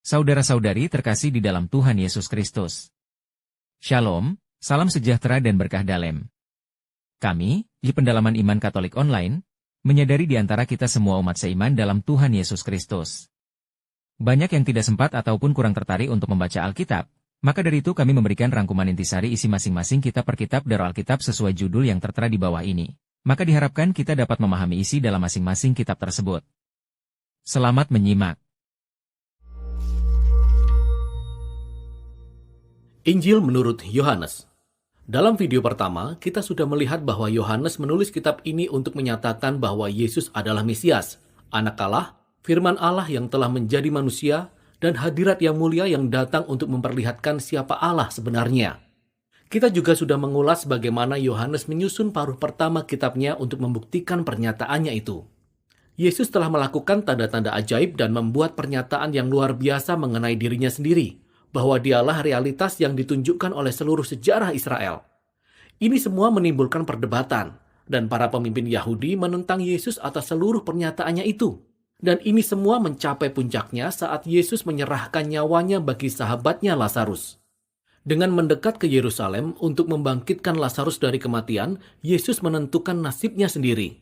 Saudara-saudari terkasih di dalam Tuhan Yesus Kristus. Shalom, salam sejahtera dan berkah dalam. Kami, di Pendalaman Iman Katolik Online, menyadari di antara kita semua umat seiman dalam Tuhan Yesus Kristus. Banyak yang tidak sempat ataupun kurang tertarik untuk membaca Alkitab, maka dari itu kami memberikan rangkuman intisari isi masing-masing kitab per kitab dari Alkitab sesuai judul yang tertera di bawah ini. Maka diharapkan kita dapat memahami isi dalam masing-masing kitab tersebut. Selamat menyimak. Injil menurut Yohanes. Dalam video pertama, kita sudah melihat bahwa Yohanes menulis kitab ini untuk menyatakan bahwa Yesus adalah Mesias, Anak Allah, Firman Allah yang telah menjadi manusia, dan hadirat yang mulia yang datang untuk memperlihatkan siapa Allah sebenarnya. Kita juga sudah mengulas bagaimana Yohanes menyusun paruh pertama kitabnya untuk membuktikan pernyataannya itu. Yesus telah melakukan tanda-tanda ajaib dan membuat pernyataan yang luar biasa mengenai dirinya sendiri, bahwa dialah realitas yang ditunjukkan oleh seluruh sejarah Israel. Ini semua menimbulkan perdebatan, dan para pemimpin Yahudi menentang Yesus atas seluruh pernyataannya itu. Dan ini semua mencapai puncaknya saat Yesus menyerahkan nyawanya bagi sahabatnya Lazarus. Dengan mendekat ke Yerusalem untuk membangkitkan Lazarus dari kematian, Yesus menentukan nasibnya sendiri.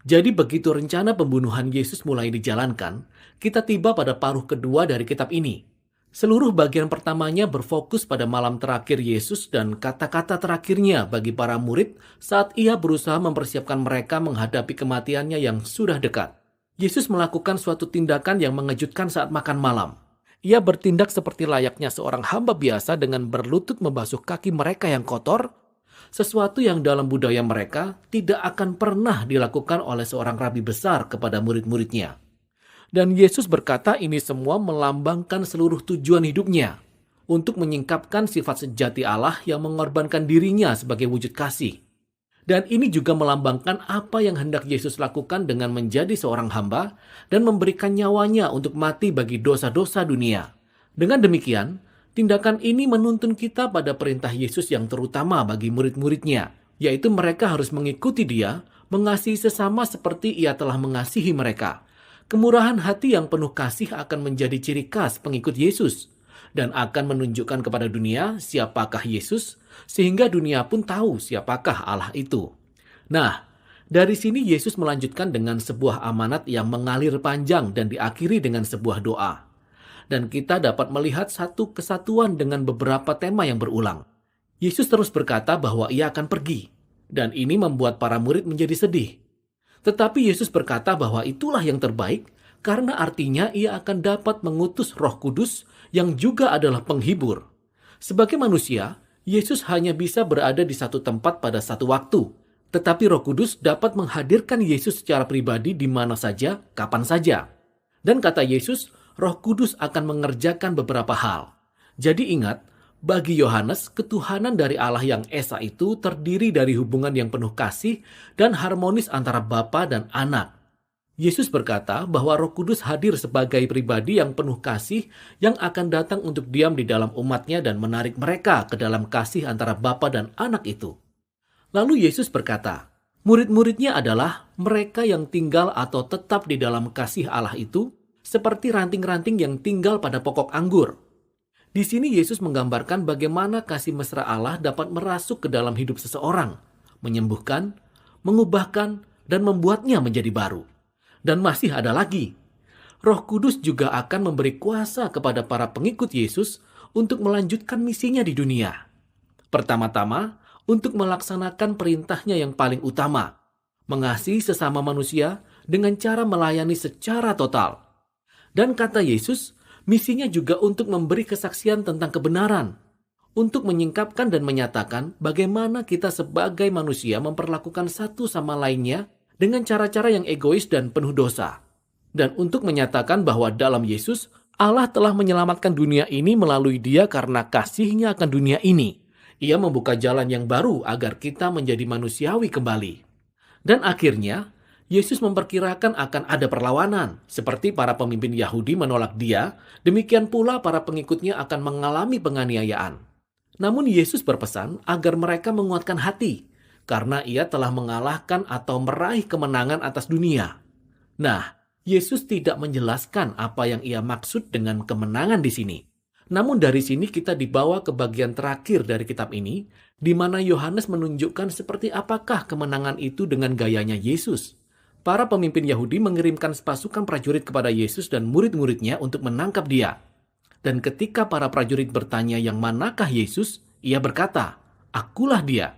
Jadi begitu rencana pembunuhan Yesus mulai dijalankan, kita tiba pada paruh kedua dari kitab ini. Seluruh bagian pertamanya berfokus pada malam terakhir Yesus dan kata-kata terakhirnya bagi para murid saat ia berusaha mempersiapkan mereka menghadapi kematiannya yang sudah dekat. Yesus melakukan suatu tindakan yang mengejutkan saat makan malam. Ia bertindak seperti layaknya seorang hamba biasa dengan berlutut membasuh kaki mereka yang kotor, sesuatu yang dalam budaya mereka tidak akan pernah dilakukan oleh seorang rabi besar kepada murid-muridnya. Dan Yesus berkata ini semua melambangkan seluruh tujuan hidupnya untuk menyingkapkan sifat sejati Allah yang mengorbankan dirinya sebagai wujud kasih. Dan ini juga melambangkan apa yang hendak Yesus lakukan dengan menjadi seorang hamba dan memberikan nyawanya untuk mati bagi dosa-dosa dunia. Dengan demikian, tindakan ini menuntun kita pada perintah Yesus yang terutama bagi murid-muridnya, yaitu mereka harus mengikuti Dia, mengasihi sesama seperti Ia telah mengasihi mereka. Kemurahan hati yang penuh kasih akan menjadi ciri khas pengikut Yesus dan akan menunjukkan kepada dunia siapakah Yesus, sehingga dunia pun tahu siapakah Allah itu. Nah, dari sini Yesus melanjutkan dengan sebuah amanat yang mengalir panjang dan diakhiri dengan sebuah doa. Dan kita dapat melihat satu kesatuan dengan beberapa tema yang berulang. Yesus terus berkata bahwa ia akan pergi, dan ini membuat para murid menjadi sedih. Tetapi Yesus berkata bahwa itulah yang terbaik karena artinya ia akan dapat mengutus Roh Kudus yang juga adalah penghibur. Sebagai manusia, Yesus hanya bisa berada di satu tempat pada satu waktu. Tetapi Roh Kudus dapat menghadirkan Yesus secara pribadi di mana saja, kapan saja. Dan kata Yesus, Roh Kudus akan mengerjakan beberapa hal. Jadi ingat, bagi Yohanes, ketuhanan dari Allah yang Esa itu terdiri dari hubungan yang penuh kasih dan harmonis antara Bapa dan Anak. Yesus berkata bahwa Roh Kudus hadir sebagai pribadi yang penuh kasih yang akan datang untuk diam di dalam umatnya dan menarik mereka ke dalam kasih antara Bapa dan Anak itu. Lalu Yesus berkata, murid-muridnya adalah mereka yang tinggal atau tetap di dalam kasih Allah itu seperti ranting-ranting yang tinggal pada pokok anggur. Di sini Yesus menggambarkan bagaimana kasih mesra Allah dapat merasuk ke dalam hidup seseorang, menyembuhkan, mengubahkan, dan membuatnya menjadi baru. Dan masih ada lagi. Roh Kudus juga akan memberi kuasa kepada para pengikut Yesus untuk melanjutkan misinya di dunia. Pertama-tama, untuk melaksanakan perintahnya yang paling utama, mengasihi sesama manusia dengan cara melayani secara total. Dan kata Yesus, misinya juga untuk memberi kesaksian tentang kebenaran, untuk menyingkapkan dan menyatakan bagaimana kita sebagai manusia memperlakukan satu sama lainnya dengan cara-cara yang egois dan penuh dosa, dan untuk menyatakan bahwa dalam Yesus, Allah telah menyelamatkan dunia ini melalui Dia karena kasih-Nya akan dunia ini. Ia membuka jalan yang baru agar kita menjadi manusiawi kembali. Dan akhirnya, Yesus memperkirakan akan ada perlawanan, seperti para pemimpin Yahudi menolak Dia, demikian pula para pengikutnya akan mengalami penganiayaan. Namun Yesus berpesan agar mereka menguatkan hati, karena Ia telah mengalahkan atau meraih kemenangan atas dunia. Nah, Yesus tidak menjelaskan apa yang ia maksud dengan kemenangan di sini. Namun dari sini kita dibawa ke bagian terakhir dari kitab ini, di mana Yohanes menunjukkan seperti apakah kemenangan itu dengan gayanya Yesus. Para pemimpin Yahudi mengirimkan pasukan prajurit kepada Yesus dan murid-muridnya untuk menangkap dia. Dan ketika para prajurit bertanya yang manakah Yesus, ia berkata, "Akulah dia."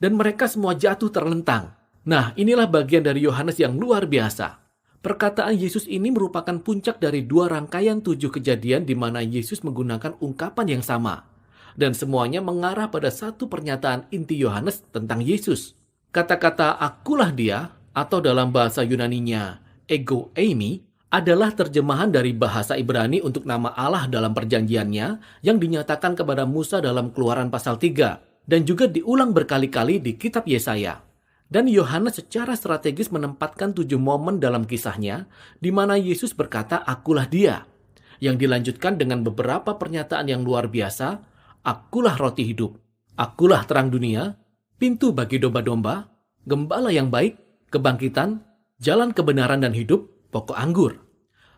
Dan mereka semua jatuh terlentang. Nah, inilah bagian dari Yohanes yang luar biasa. Perkataan Yesus ini merupakan puncak dari 2 rangkaian 7 kejadian di mana Yesus menggunakan ungkapan yang sama. Dan semuanya mengarah pada satu pernyataan inti Yohanes tentang Yesus. Kata-kata "akulah dia" atau dalam bahasa Yunaninya ego eimi adalah terjemahan dari bahasa Ibrani untuk nama Allah dalam perjanjiannya yang dinyatakan kepada Musa dalam Keluaran pasal 3 dan juga diulang berkali-kali di kitab Yesaya. Dan Yohanes secara strategis menempatkan 7 momen dalam kisahnya di mana Yesus berkata "akulah dia", yang dilanjutkan dengan beberapa pernyataan yang luar biasa, "Akulah roti hidup", "Akulah terang dunia", "Pintu bagi domba-domba", "Gembala yang baik", "Kebangkitan", "Jalan kebenaran dan hidup", "Pokok anggur".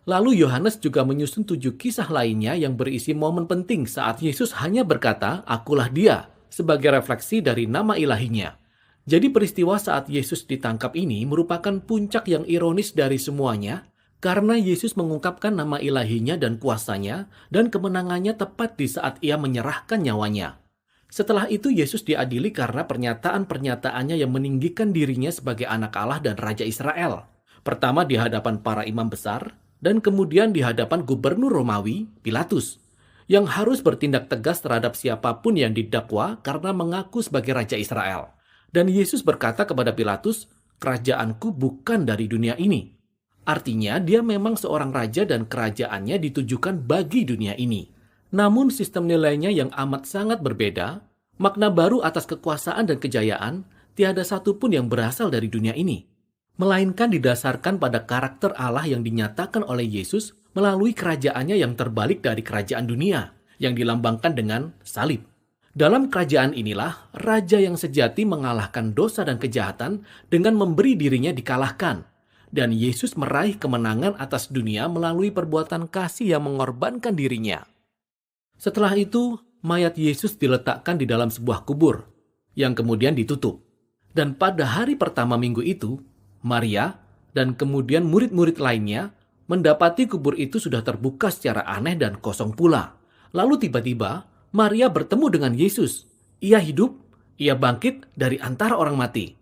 Lalu Yohanes juga menyusun 7 kisah lainnya yang berisi momen penting saat Yesus hanya berkata "akulah dia" sebagai refleksi dari nama ilahinya. Jadi peristiwa saat Yesus ditangkap ini merupakan puncak yang ironis dari semuanya, karena Yesus mengungkapkan nama ilahinya dan kuasanya dan kemenangannya tepat di saat ia menyerahkan nyawanya. Setelah itu Yesus diadili karena pernyataan-pernyataannya yang meninggikan dirinya sebagai anak Allah dan Raja Israel. Pertama di hadapan para imam besar, dan kemudian di hadapan gubernur Romawi, Pilatus, yang harus bertindak tegas terhadap siapapun yang didakwa karena mengaku sebagai Raja Israel. Dan Yesus berkata kepada Pilatus, "Kerajaanku bukan dari dunia ini." Artinya dia memang seorang raja dan kerajaannya ditujukan bagi dunia ini. Namun sistem nilainya yang amat sangat berbeda, makna baru atas kekuasaan dan kejayaan, tiada satupun yang berasal dari dunia ini. Melainkan didasarkan pada karakter Allah yang dinyatakan oleh Yesus melalui kerajaannya yang terbalik dari kerajaan dunia, yang dilambangkan dengan salib. Dalam kerajaan inilah, raja yang sejati mengalahkan dosa dan kejahatan dengan memberi dirinya dikalahkan. Dan Yesus meraih kemenangan atas dunia melalui perbuatan kasih yang mengorbankan dirinya. Setelah itu, mayat Yesus diletakkan di dalam sebuah kubur, yang kemudian ditutup. Dan pada hari pertama minggu itu, Maria dan kemudian murid-murid lainnya mendapati kubur itu sudah terbuka secara aneh dan kosong pula. Lalu tiba-tiba, Maria bertemu dengan Yesus. Ia hidup, ia bangkit dari antara orang mati.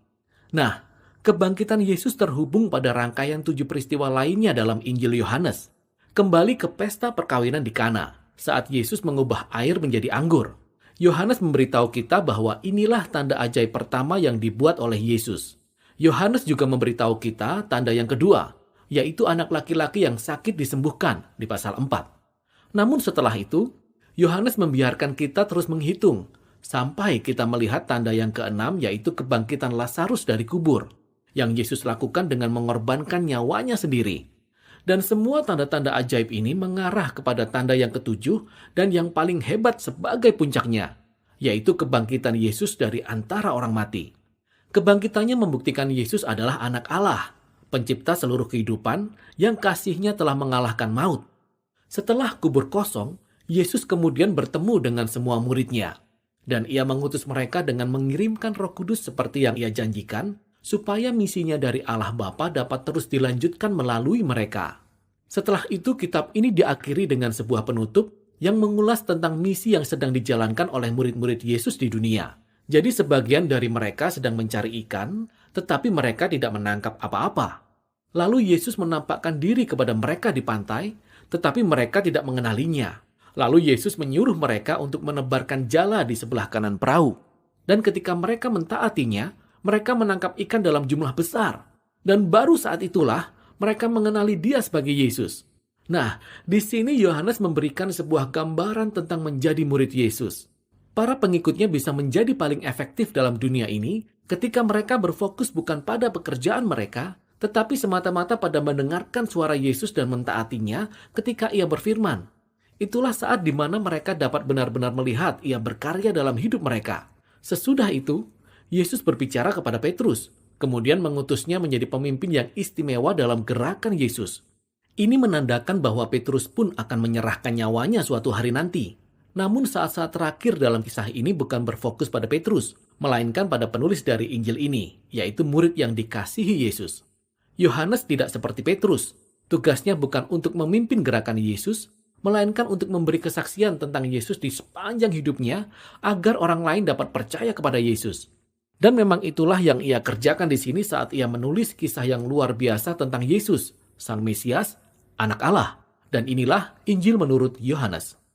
Nah, kebangkitan Yesus terhubung pada rangkaian 7 peristiwa lainnya dalam Injil Yohanes. Kembali ke pesta perkawinan di Kana, saat Yesus mengubah air menjadi anggur. Yohanes memberitahu kita bahwa inilah tanda ajaib pertama yang dibuat oleh Yesus. Yohanes juga memberitahu kita tanda yang kedua, yaitu anak laki-laki yang sakit disembuhkan di pasal 4. Namun setelah itu, Yohanes membiarkan kita terus menghitung, sampai kita melihat tanda yang keenam, yaitu kebangkitan Lazarus dari kubur, yang Yesus lakukan dengan mengorbankan nyawanya sendiri. Dan semua tanda-tanda ajaib ini mengarah kepada tanda yang ketujuh dan yang paling hebat sebagai puncaknya, yaitu kebangkitan Yesus dari antara orang mati. Kebangkitannya membuktikan Yesus adalah anak Allah, pencipta seluruh kehidupan yang kasihnya telah mengalahkan maut. Setelah kubur kosong, Yesus kemudian bertemu dengan semua muridnya, dan ia mengutus mereka dengan mengirimkan Roh Kudus seperti yang ia janjikan, supaya misinya dari Allah Bapa dapat terus dilanjutkan melalui mereka. Setelah itu kitab ini diakhiri dengan sebuah penutup yang mengulas tentang misi yang sedang dijalankan oleh murid-murid Yesus di dunia. Jadi sebagian dari mereka sedang mencari ikan, tetapi mereka tidak menangkap apa-apa. Lalu Yesus menampakkan diri kepada mereka di pantai, tetapi mereka tidak mengenalinya. Lalu Yesus menyuruh mereka untuk menebarkan jala di sebelah kanan perahu. Dan ketika mereka mentaatinya, mereka menangkap ikan dalam jumlah besar. Dan baru saat itulah mereka mengenali dia sebagai Yesus. Nah, di sini Yohanes memberikan sebuah gambaran tentang menjadi murid Yesus. Para pengikutnya bisa menjadi paling efektif dalam dunia ini ketika mereka berfokus bukan pada pekerjaan mereka, tetapi semata-mata pada mendengarkan suara Yesus dan mentaatinya ketika ia berfirman. Itulah saat di mana mereka dapat benar-benar melihat ia berkarya dalam hidup mereka. Sesudah itu, Yesus berbicara kepada Petrus, kemudian mengutusnya menjadi pemimpin yang istimewa dalam gerakan Yesus. Ini menandakan bahwa Petrus pun akan menyerahkan nyawanya suatu hari nanti. Namun saat-saat terakhir dalam kisah ini bukan berfokus pada Petrus, melainkan pada penulis dari Injil ini, yaitu murid yang dikasihi Yesus. Yohanes tidak seperti Petrus. Tugasnya bukan untuk memimpin gerakan Yesus, melainkan untuk memberi kesaksian tentang Yesus di sepanjang hidupnya agar orang lain dapat percaya kepada Yesus. Dan memang itulah yang ia kerjakan di sini saat ia menulis kisah yang luar biasa tentang Yesus, Sang Mesias, Anak Allah. Dan inilah Injil menurut Yohanes.